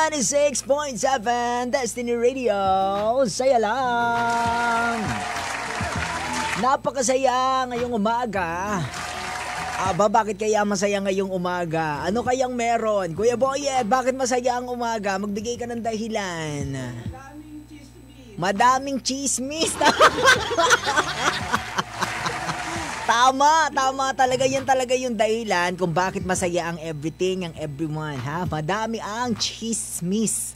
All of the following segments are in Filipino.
96.7 Destiny Radio. Saya lang. Napakasaya ngayong umaga. Bakit kaya masaya ngayong umaga? Ano kayang meron? Kuya Boyet, bakit masaya ang umaga? Magbigay ka ng dahilan. Madaming chismis. Tama talaga, yan talaga yung dahilan kung bakit masaya ang everything, ang everyone, ha? Madami ang chismis.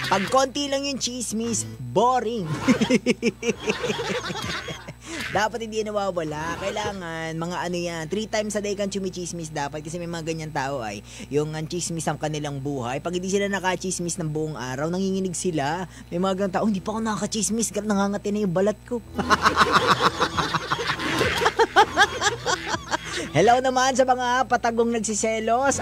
Pag konti lang yung chismis, boring. Dapat hindi nawawala. Kailangan, mga ano yan, 3 times a day kang chumichismis dapat kasi may mga ganyan tao ay, yung chismis ang kanilang buhay. Pag hindi sila nakachismis ng buong araw, nanginginig sila. May mga ganyan tao, hindi pa ako nakachismis, nangangati na yung balat ko. Hello naman sa mga patagong nagsiselos.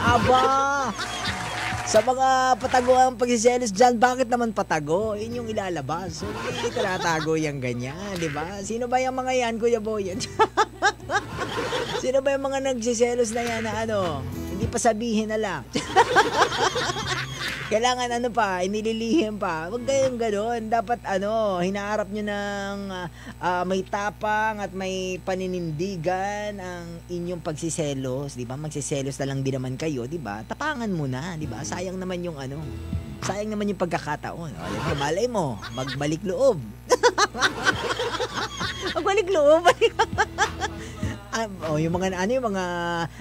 Sa mga patago ang pagsiselos dyan, bakit naman patago? Yun yung ilalabas. So, hindi tinatago yung ganyan, di ba? Sino ba yung mga yan, Kuya Boyan? Sino ba yung mga nagsiselos na yan na ano? Hindi pa sabihin na lang. Kailangan inililihim pa. Huwag kayong gano'n. Dapat hinaharap nyo ng may tapang at may paninindigan ang inyong pagsiselos, di ba? Magsiselos na lang din naman kayo, di ba? Tapangan mo na, di ba? Sayang naman yung sayang naman yung pagkakataon. O, di ba? Malay mo, magbalik loob. Magbalik loob. Yung mga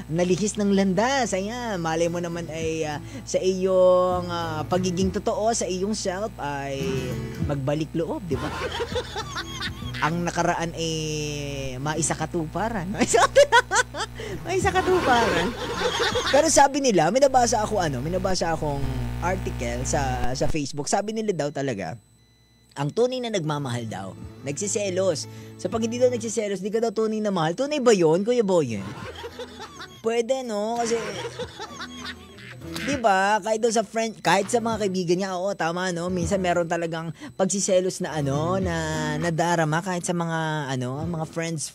nalihis ng landas, ayan, malay mo naman ay sa iyong pagiging totoo sa iyong self ay magbalik loob, di ba? Ang nakaraan ay maisa katuparan. Maisa katuparan. Pero sabi nila, may nabasa akong article sa Facebook. Sabi nila daw talaga, ang tunay na nagmamahal daw, nagsiselos. So pag hindi daw nagsiselos, di ka daw tunay na mahal. Tunay ba yun, Kuya Boy? Pwede, no? Kasi, di ba, kahit daw sa friend, kahit sa mga kaibigan niya, oo, tama, no? Minsan meron talagang pagsiselos na na nadarama kahit sa mga, mga friends,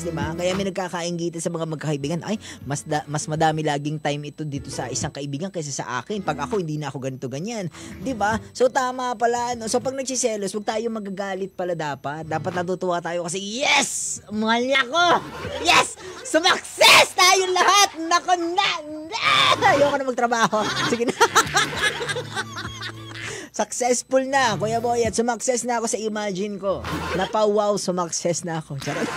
di ba? Kaya may nagkakaingitan sa mga magkakaibigan, ay, mas madami laging time ito dito sa isang kaibigan kaysa sa akin. Pag ako, hindi na ako ganito, ganyan. Di ba? So, tama pala, no? So, pag nagsiselos, huwag tayo magagalit pala dapat. Dapat natutuwa tayo kasi, yes! Mahal niya ako! Yes! Sumakses tayo lahat! Nako na! Ayoko na magtrabaho. Sige na. Successful na, Kuya Boy, at sumakses na ako sa imagine ko. Napawaw, sumakses na ako. Charot.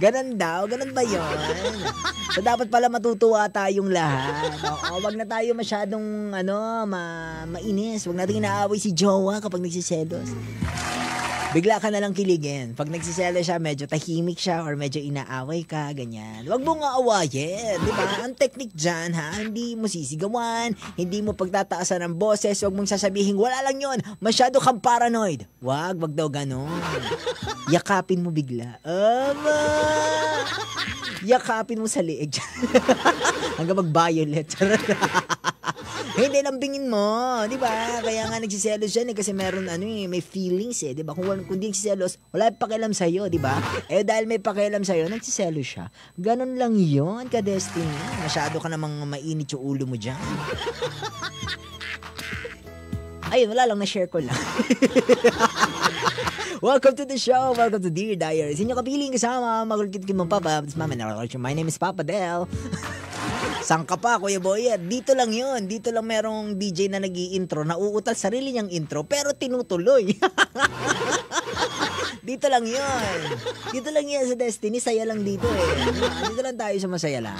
Ganun ba yun? So, dapat pala matutuwa tayong lahat. Wag na tayo masyadong, mainis. Wag natin inaaway si jowa kapag nagsiselos. Bigla ka na lang kiligin. Pag nagsiselo siya, medyo tahimik siya or medyo inaaway ka, ganyan. Huwag mo nga awayin, di ba? Ang technique dyan, ha? Hindi mo sisigawan, hindi mo pagtataasan ng boses, huwag mong sasabihin, wala lang yon, masyado kang paranoid. Wag daw ganon. Yakapin mo bigla. Yakapin mo sa liig. Hanggang mag-violet. Hindi, lambingin mo, di ba? Kaya nga nagsiselos siya kasi meron may feelings di ba? Kung di nagsiselos, wala pakialam sa'yo, di ba? Dahil may pakialam sa'yo, nagsiselos siya. Ganon lang yon, ka-Destiny. Masyado ka namang mainit yung ulo mo dyan. Ayun, wala lang, na-share ko lang. Welcome to the show. Welcome to Dear Diaries. Inyong kapiling kasama, magulit mong Papa. My name is Papa Del. Saan ka pa, Kuya Boy? Dito lang yun. Dito lang merong DJ na nag-i-intro, nauutal sarili niyang intro, pero tinutuloy. Dito lang yun. Dito lang yan sa Destiny. Saya lang dito Dito lang tayo sa masaya lang.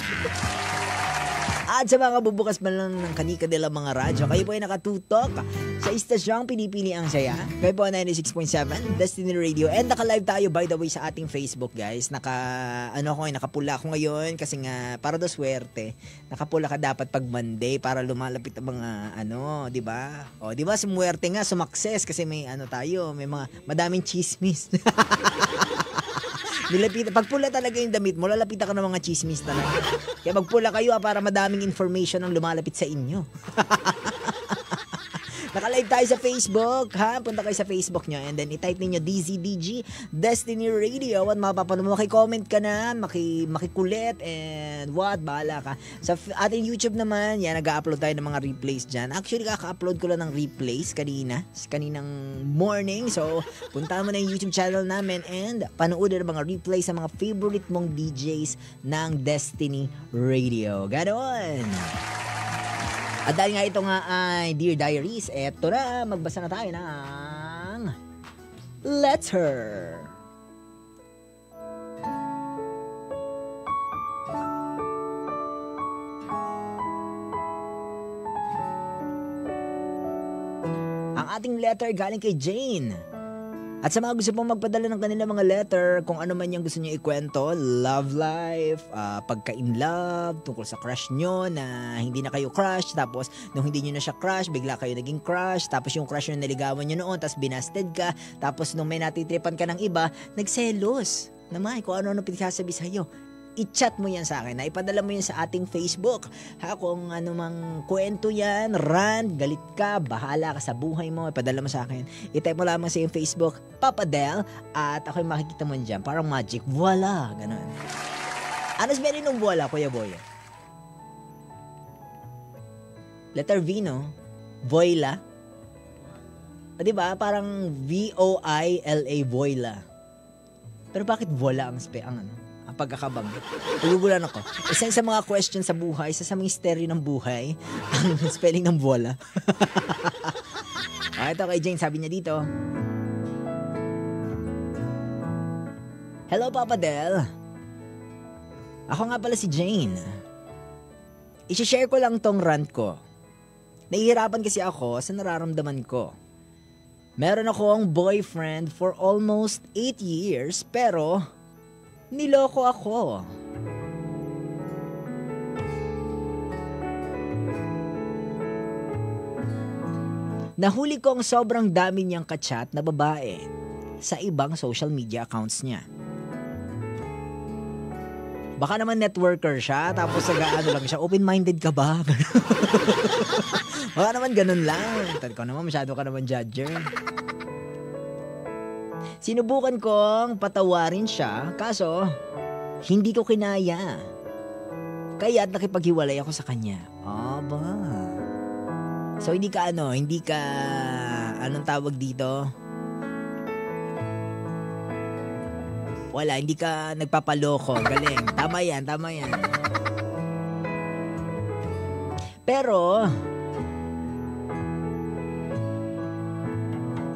At sa mga bubukas man lang ng kanika nila mga radyo, kayo po ay nakatutok sa istasyong pinipili ang saya. Kayo po 96.7 Destiny Radio. And naka-live tayo by the way sa ating Facebook, guys. Nakapula ako ngayon kasi nga para do swerte. Nakapula ka dapat pag Monday para lumalapit ang mga di ba? O, di ba sumuwerte nga, sumakses kasi may may mga madaming chismis. Pag pula talaga yung damit mo, lalapitan ka ng mga chismis talaga. Kaya magpula kayo para madaming information ang lumalapit sa inyo. Naka-live tayo sa Facebook, ha? Punta kayo sa Facebook nyo and then i-type ninyo DZDG Destiny Radio at mapapanood mo. Maki-comment ka na, makikulit and what, bahala ka. Sa ating YouTube naman, yan, nag-upload tayo ng mga replays dyan. Actually, kaka-upload ko lang ng replays kaninang morning. So, punta mo na yung YouTube channel namin and panoodin ang mga replays sa mga favorite mong DJs ng Destiny Radio. Ganon! At dahil nga ito nga ay Dear Diaries, eto na, magbasa na tayo ng letter. Ang ating letter galing kay Jane. At sa mga gusto pong magpadala ng kanilang mga letter, kung ano man yung gusto nyo ikwento, love life, pagka-in love, tungkol sa crush nyo na hindi na kayo crush, tapos nung hindi nyo na siya crush, bigla kayo naging crush, tapos yung crush nyo naligawan nyo noon, tapos binasted ka, tapos nung may natitripan ka ng iba, nagselos. Naman, kung ano-ano pinagsasabi sa'yo. I-chat mo yan sa akin, na ipadala mo yan sa ating Facebook. Ha, kung ano mang kwento yan, rant, galit ka, bahala ka sa buhay mo, ipadala mo sa akin. I-type mo lamang sa yung Facebook, Papa Del, at ako'y makikita mo dyan, parang magic, voila, ganun. Ano sabihin nung voila, Kuya Boy? Letter V, no? Voila. O, diba? Parang V-O-I-L-A, voila. Pero bakit voila ang ano? Pagkakabang. Pagbubulan ako. Isa sa mga questions sa buhay, isa sa mga mystery ng buhay, ang spelling ng bola. Ito kay Jane, sabi niya dito. Hello, Papa Del. Ako nga pala si Jane. I-share ko lang tong rant ko. Nahihirapan kasi ako sa nararamdaman ko. Meron akong boyfriend for almost 8 years, pero niloko ako. Nahuli ko ang sobrang dami niyang kachat na babae sa ibang social media accounts niya. Baka naman networker siya, tapos ano lang siya, open-minded ka ba? Baka naman ganun lang. Ikaw naman, masyado ka naman judger. Sinubukan kong patawarin siya, kaso hindi ko kinaya. Kaya't nakipaghiwalay ako sa kanya. Aba. So hindi ka anong tawag dito? Wala, hindi ka nagpapaloko. Galing. Tama yan. Pero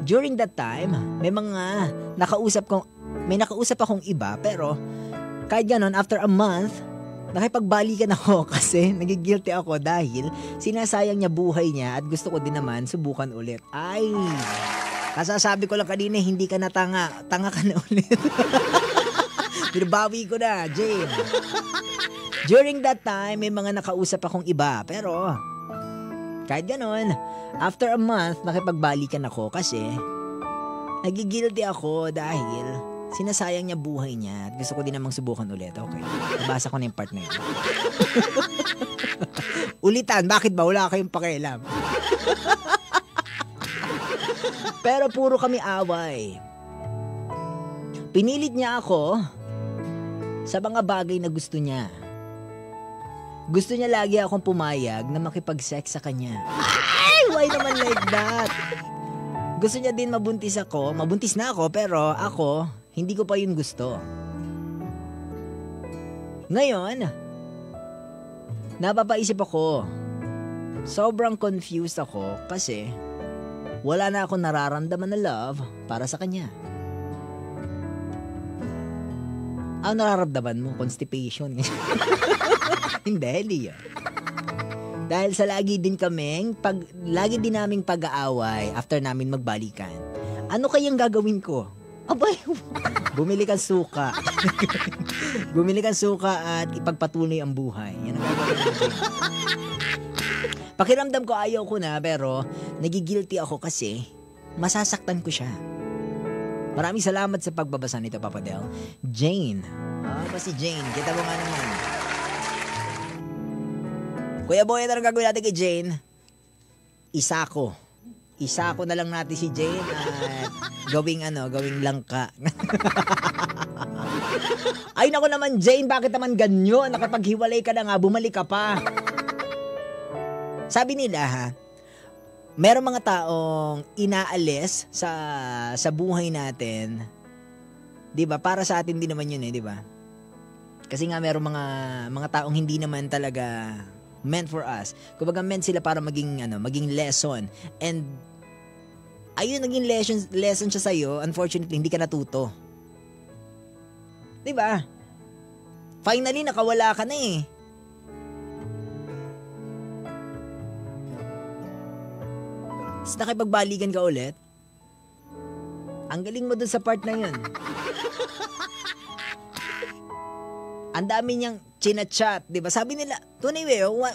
during that time, may nakausap akong iba, pero kahit ganon, after a month, nakipagbalikan ako kasi nagigilty ako dahil sinasayang niya buhay niya at gusto ko din naman subukan ulit. Ay, kasasabi ko lang kanina, hindi ka na tanga ka na ulit. Binabawi ko na, Jane. During that time, may mga nakausap akong iba, pero kahit ganon, after a month, nakipagbalikan ako kasi nagigilty ako dahil sinasayang niya buhay niya at gusto ko din namang subukan ulit. Okay, nabasa ko na yung part na yun. Ulitan, bakit ba? Wala kayong pakialam. Pero puro kami away. Pinilit niya ako sa mga bagay na gusto niya. Gusto niya lagi akong pumayag na makipag-sex sa kanya. Ay, why naman like that? Gusto niya din mabuntis ako. Mabuntis na ako, pero ako, hindi ko pa yun gusto. Ngayon, napapaisip ako. Sobrang confused ako kasi wala na akong nararamdaman na love para sa kanya. Ang nararamdaman mo, constipation. Hindi, Leo. Dahil sa lagi din naming pag-aaway after namin magbalikan. Ano kayang gagawin ko? Abay, bumili kang suka. Bumili kang suka at ipagpatuloy ang buhay. Yan ang gagawin ko. Pakiramdam ko ayaw ko na, pero nagigilty ako kasi masasaktan ko siya. Maraming salamat sa pagbabasa nito, Papa Del. Jane. Pa si Jane. Kita mo nga naman. Kuya Boy, ano gagawin natin kay Jane? isa ko na lang natin si Jane at gawing langka. Ay nako naman Jane, bakit naman ganyan? Nakapaghiwalay ka na nga, bumalik ka pa. Sabi nila ha, merong mga taong inaalis sa buhay natin. 'Di ba? Para sa atin din naman 'yun 'di ba? Kasi nga merong mga taong hindi naman talaga meant for us. Kumbaga meant sila para maging lesson. And ayun, naging lesson siya sa iyo. Unfortunately, hindi ka natuto. 'Di ba? Finally nakawala ka na eh. Tapos nakipagbalikan ka ulit. Ang galing mo dun sa part na yun. Ang dami niyang chinachat, di ba? Sabi nila, tunay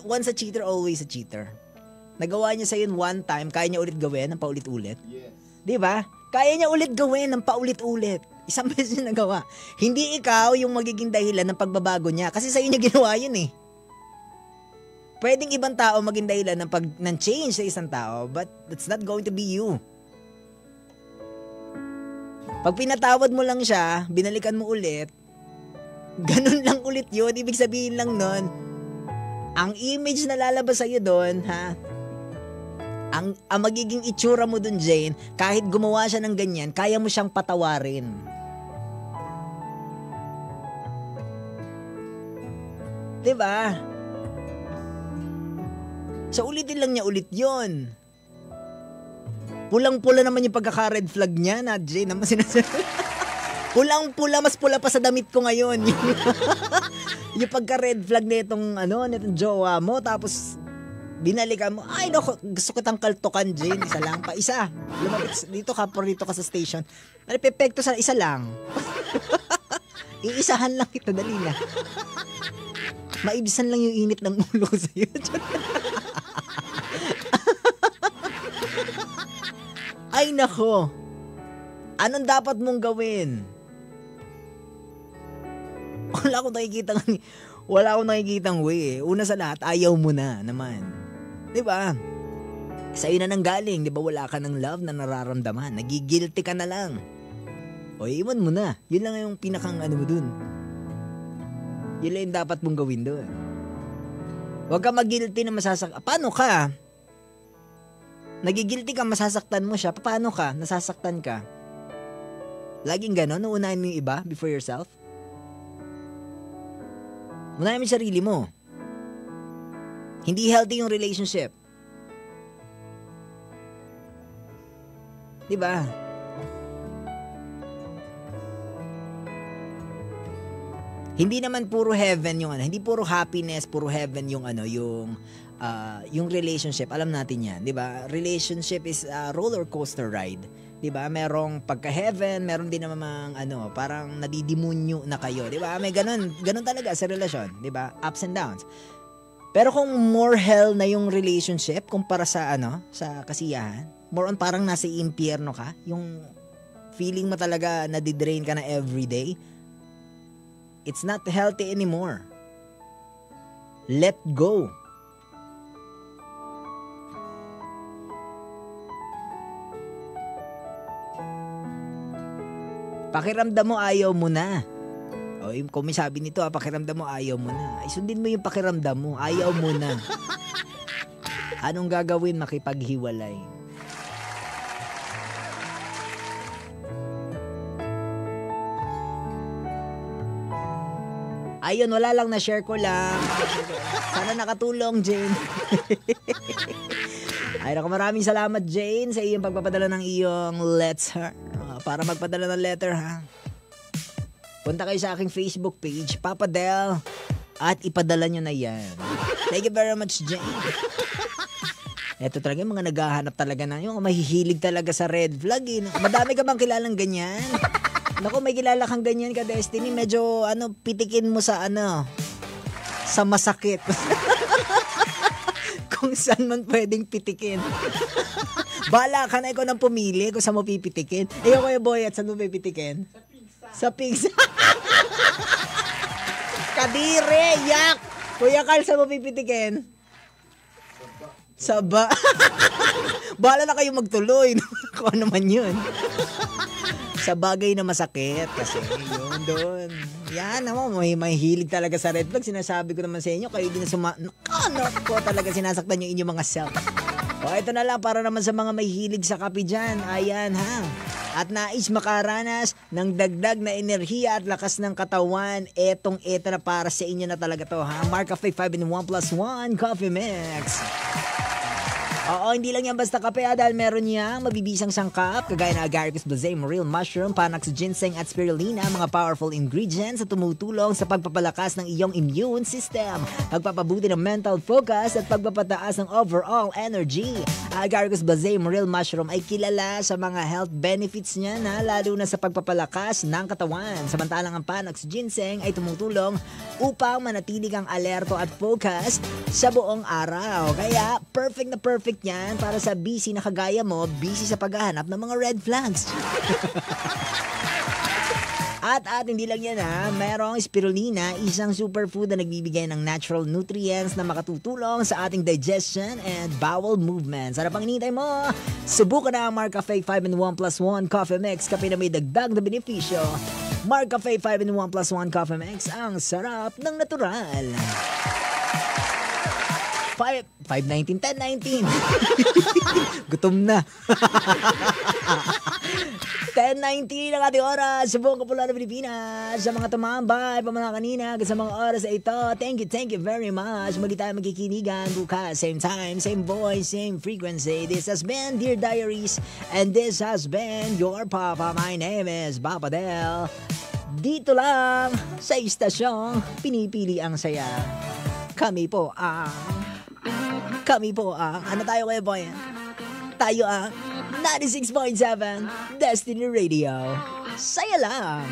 once a cheater, always a cheater. Nagawa niya sa yun one time, kaya niya ulit gawin ng paulit-ulit. Yes. Di ba? Kaya niya ulit gawin ng paulit-ulit. Isang beses niya nagawa. Hindi ikaw yung magiging dahilan ng pagbabago niya. Kasi sa iyo niya ginawa yun eh. Pwedeng ibang tao maging dahilan ng change sa isang tao, but that's not going to be you. Pag pinatawad mo lang siya, binalikan mo ulit, ganun lang ulit yun. Ibig sabihin lang nun, ang image na lalabas sa'yo doon, ha? Ang magiging itsura mo doon, Jane, kahit gumawa siya ng ganyan, kaya mo siyang patawarin. Diba? So, ulitin lang niya ulit yon. Pulang-pula naman yung pagkaka-red flag niya, na Jane, naman sinasabi. Pulang-pula, mas pula pa sa damit ko ngayon. Yung pagka-red flag nitong jowa mo, tapos binalikan mo, ay no, gusto ko tang kaltukan, Jane, isa lang pa, isa. Lumapit dito ka, porito ka sa station. Nalipepekto sa isa lang. Iisahan lang ito, dali na. Maibisan lang yung init ng ulo ko sa'yo. Ay nako, anong dapat mong gawin? Wala akong nakikitang way eh. Una sa lahat, ayaw mo na naman. Diba? Sa'yo na nanggaling, diba wala ka ng love na nararamdaman. Nagigilty ka na lang. O iwan mo na. Yun lang yung pinakang mo dun. Yun lang yung dapat mong gawin dun. Huwag ka mag-guilty na masasaktan. Paano ka? Nagigilty ka, masasaktan mo siya. Paano ka? Nasasaktan ka. Laging ganon, uunahin mo yung iba before yourself. Unahin mo yung sarili mo. Hindi healthy yung relationship. Diba? Hindi naman puro heaven yung hindi puro happiness, puro heaven yung yung relationship. Alam natin 'yan, 'di ba? Relationship is a roller coaster ride, 'di ba? Merong pagka-heaven, meron din namang parang nadidemonyo na kayo, 'di ba? May ganun talaga sa relasyon, 'di ba? Ups and downs. Pero kung more hell na yung relationship kumpara sa sa kasiyahan, more on parang nasa impyerno ka, yung feeling mo talaga na di-drain ka na everyday. It's not healthy anymore. Let go. Pakiramdam mo ayaw mo na. O, kung may sabi nito, pakiramdam mo ayaw mo na. Ay, sundin mo yung pakiramdam mo, ayaw mo na. Anong gagawin? Makipaghiwalay. Ayun, wala lang, na-share ko lang. Sana nakatulong, Jane. Ay, naku, maraming salamat, Jane, sa iyong pagpapadala ng iyong letter. Para magpadala ng letter, ha? Punta kayo sa aking Facebook page, Papa Del, at ipadala nyo na yan. Thank you very much, Jane. Ito talaga yung mga naghahanap talaga na yung mahihilig talaga sa red flag. Madami ka bang kilalang ganyan? Naku, may kilala kang ganyan ka, Destiny. Medyo, pitikin mo sa sa masakit. Kung saan man pwedeng pitikin. Bala ka na, ikaw nang pumili kung saan mo pipitikin. Ikaw, Kuya Boy, at saan mo pipitikin? Sa pigsa. Kadire, yak! Kuya Carl, saan mo pipitikin? Bahala na kayo magtuloy. Kung ano man yun. Sa bagay na masakit kasi yun doon. Yan naman, may hilig talaga sa red flag. Sinasabi ko naman sa inyo, kayo din na ko talaga sinasaktan yung inyong mga self. O ito na lang para naman sa mga may hilig sa kape dyan. Ayan ha. At nais makaranas ng dagdag na enerhiya at lakas ng katawan. Ito na para sa inyo na talaga to ha. Mark Cafe 5-in-1+1 Coffee Mix. Oo, hindi lang yan basta kape dahil meron niyang mabibisang sangkap kagaya na agaricus blazei, morel mushroom, panax ginseng at spirulina, mga powerful ingredients na tumutulong sa pagpapalakas ng iyong immune system, pagpapabuti ng mental focus at pagpapataas ng overall energy. Agaricus blazei, morel mushroom ay kilala sa mga health benefits niya na lalo na sa pagpapalakas ng katawan. Samantalang ang panax ginseng ay tumutulong upang manatili kang alerto at focus sa buong araw. Kaya perfect na perfect yan para sa busy na kagaya mo, busy sa paghahanap ng mga red flags. At hindi lang yan merong spirulina, isang superfood na nagbibigay ng natural nutrients na makatutulong sa ating digestion and bowel movements. Ano pang hinihintay mo? Subukan na ang Mark Cafe 5-in-1+1 Coffee Mix, kape na may dagdag na benepisyo. Mark Cafe 5-in-1+1 Coffee Mix, ang sarap ng natural. 5:19, 10:19. Gutom na. 10:19 ang ating oras sa buong Kapuluan ng Pilipinas. Sa mga tumambay, pamana kanina, sa mga oras na ito, thank you very much. Muli tayo magkikinigan bukas, same time, same voice, same frequency. This has been Dear Diaries, and this has been your Papa. My name is Papa Del. Dito lang sa istasyong pinipili ang saya. Kami po ang ano tayo kayo boy? Tayo ang 96.7 Destiny Radio. Saya lang!